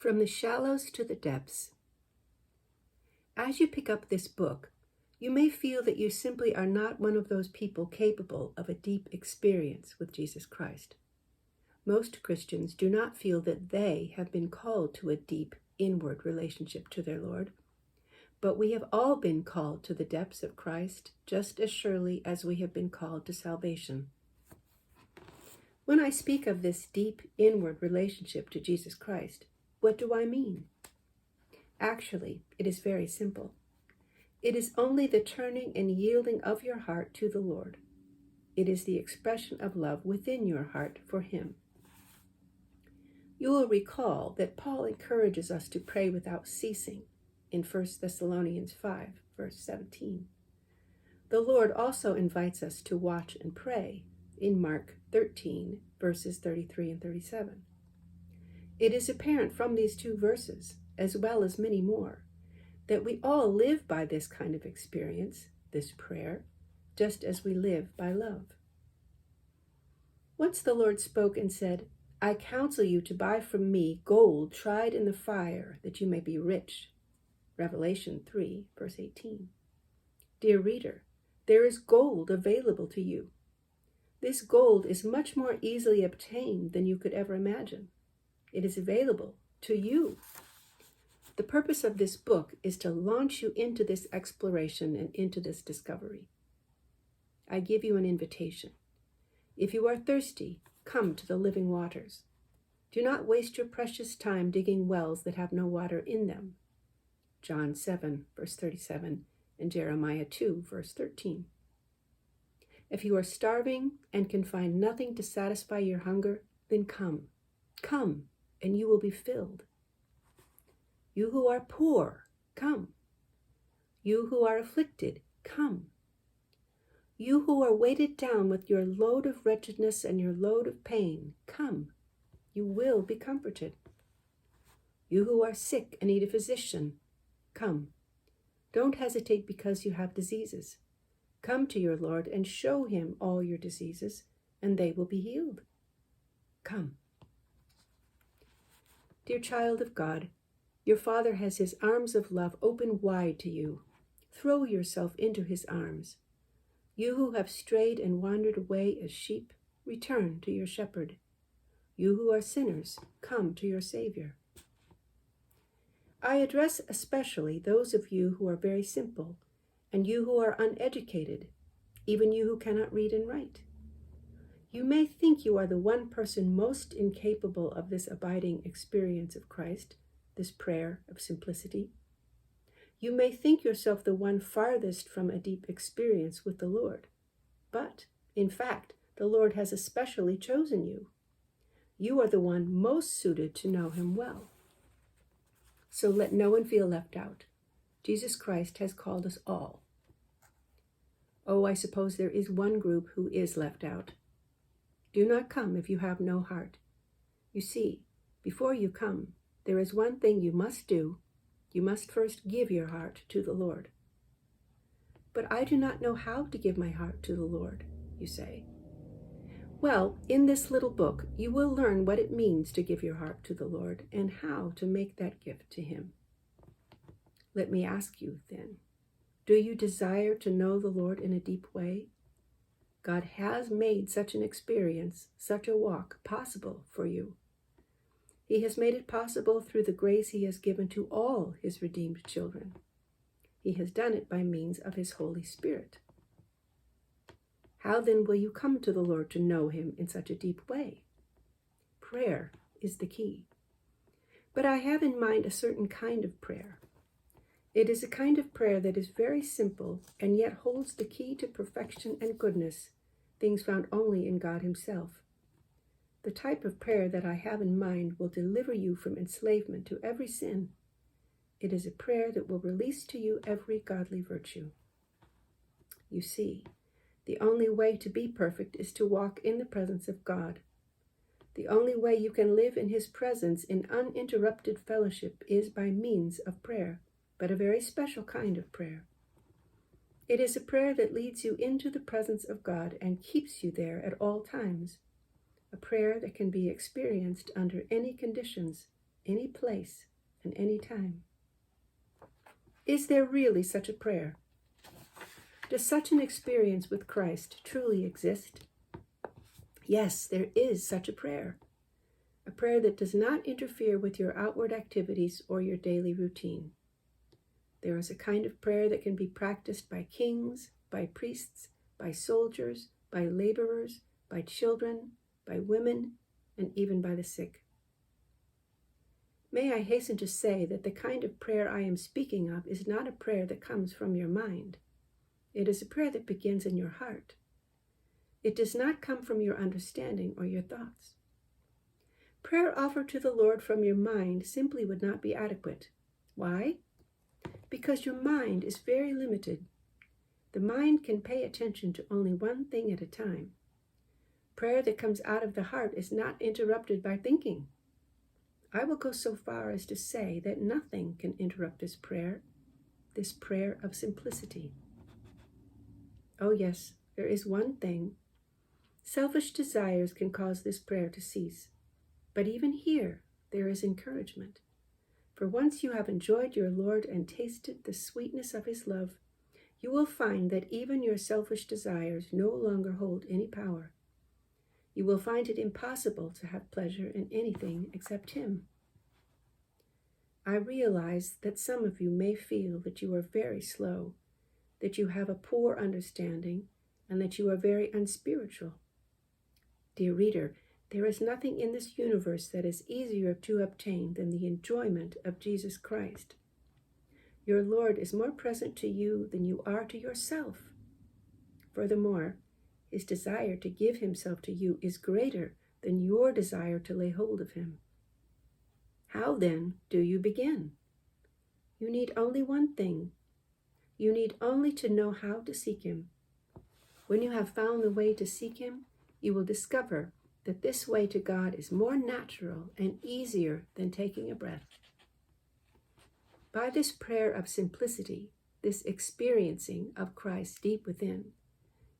From the shallows to the depths. As you pick up this book, you may feel that you simply are not one of those people capable of a deep experience with Jesus Christ. Most Christians do not feel that they have been called to a deep inward relationship to their Lord, but we have all been called to the depths of Christ just as surely as we have been called to salvation. When I speak of this deep inward relationship to Jesus Christ, what do I mean? Actually, it is very simple. It is only the turning and yielding of your heart to the Lord. It is the expression of love within your heart for Him. You will recall that Paul encourages us to pray without ceasing in 1 Thessalonians 5, verse 17. The Lord also invites us to watch and pray in Mark 13, verses 33 and 37. It is apparent from these two verses, as well as many more, that we all live by this kind of experience, this prayer, just as we live by love. Once the Lord spoke and said, "I counsel you to buy from me gold tried in the fire, that you may be rich." Revelation 3, verse 18. Dear reader, there is gold available to you. This gold is much more easily obtained than you could ever imagine. It is available to you. The purpose of this book is to launch you into this exploration and into this discovery. I give you an invitation. If you are thirsty, come to the living waters. Do not waste your precious time digging wells that have no water in them. John 7, verse 37, and Jeremiah 2, verse 13. If you are starving and can find nothing to satisfy your hunger, then come. Come, and you will be filled. You who are poor, come. You who are afflicted, come. You who are weighted down with your load of wretchedness and your load of pain, come. You will be comforted. You who are sick and need a physician, come. Don't hesitate because you have diseases. Come to your Lord and show Him all your diseases, and they will be healed. Come. Dear child of God, your Father has His arms of love open wide to you. Throw yourself into His arms. You who have strayed and wandered away as sheep, return to your shepherd. You who are sinners, come to your Savior. I address especially those of you who are very simple, and you who are uneducated, even you who cannot read and write. You may think you are the one person most incapable of this abiding experience of Christ, this prayer of simplicity. You may think yourself the one farthest from a deep experience with the Lord. But, in fact, the Lord has especially chosen you. You are the one most suited to know Him well. So let no one feel left out. Jesus Christ has called us all. Oh, I suppose there is one group who is left out. Do not come if you have no heart. You see, before you come, there is one thing you must do. You must first give your heart to the Lord. But I do not know how to give my heart to the Lord, you say. Well, in this little book, you will learn what it means to give your heart to the Lord and how to make that gift to Him. Let me ask you then, do you desire to know the Lord in a deep way? God has made such an experience, such a walk possible for you. He has made it possible through the grace He has given to all His redeemed children. He has done it by means of His Holy Spirit. How then will you come to the Lord to know Him in such a deep way? Prayer is the key. But I have in mind a certain kind of prayer. It is a kind of prayer that is very simple and yet holds the key to perfection and goodness, things found only in God Himself. The type of prayer that I have in mind will deliver you from enslavement to every sin. It is a prayer that will release to you every godly virtue. You see, the only way to be perfect is to walk in the presence of God. The only way you can live in His presence in uninterrupted fellowship is by means of prayer, but a very special kind of prayer. It is a prayer that leads you into the presence of God and keeps you there at all times. A prayer that can be experienced under any conditions any place, and any time. Is there really such a prayer? Does such an experience with Christ truly exist? Yes, there is such a prayer that does not interfere with your outward activities or your daily routine. There is a kind of prayer that can be practiced by kings, by priests, by soldiers, by laborers, by children, by women, and even by the sick. May I hasten to say that the kind of prayer I am speaking of is not a prayer that comes from your mind. It is a prayer that begins in your heart. It does not come from your understanding or your thoughts. Prayer offered to the Lord from your mind simply would not be adequate. Why? Because your mind is very limited. The mind can pay attention to only one thing at a time. Prayer that comes out of the heart is not interrupted by thinking. I will go so far as to say that nothing can interrupt this prayer of simplicity. Oh yes, there is one thing. Selfish desires can cause this prayer to cease. But even here, there is encouragement. For once you have enjoyed your Lord and tasted the sweetness of his love, you will find that even your selfish desires no longer hold any power. You will find it impossible to have pleasure in anything except him. I realize that some of you may feel that you are very slow, that you have a poor understanding, and that you are very unspiritual. Dear reader, there is nothing in this universe that is easier to obtain than the enjoyment of Jesus Christ. Your Lord is more present to you than you are to yourself. Furthermore, his desire to give himself to you is greater than your desire to lay hold of him. How then do you begin? You need only one thing. You need only to know how to seek him. When you have found the way to seek him, you will discover that this way to God is more natural and easier than taking a breath. By this prayer of simplicity, this experiencing of Christ deep within,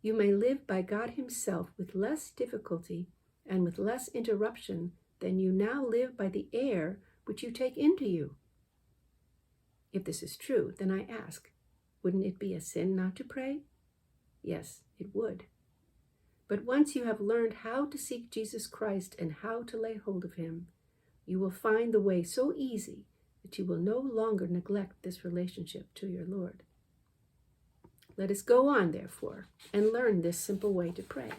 you may live by God himself with less difficulty and with less interruption than you now live by the air which you take into you. If this is true, then I ask, wouldn't it be a sin not to pray? Yes, it would. But once you have learned how to seek Jesus Christ and how to lay hold of him, you will find the way so easy that you will no longer neglect this relationship to your Lord. Let us go on, therefore, and learn this simple way to pray.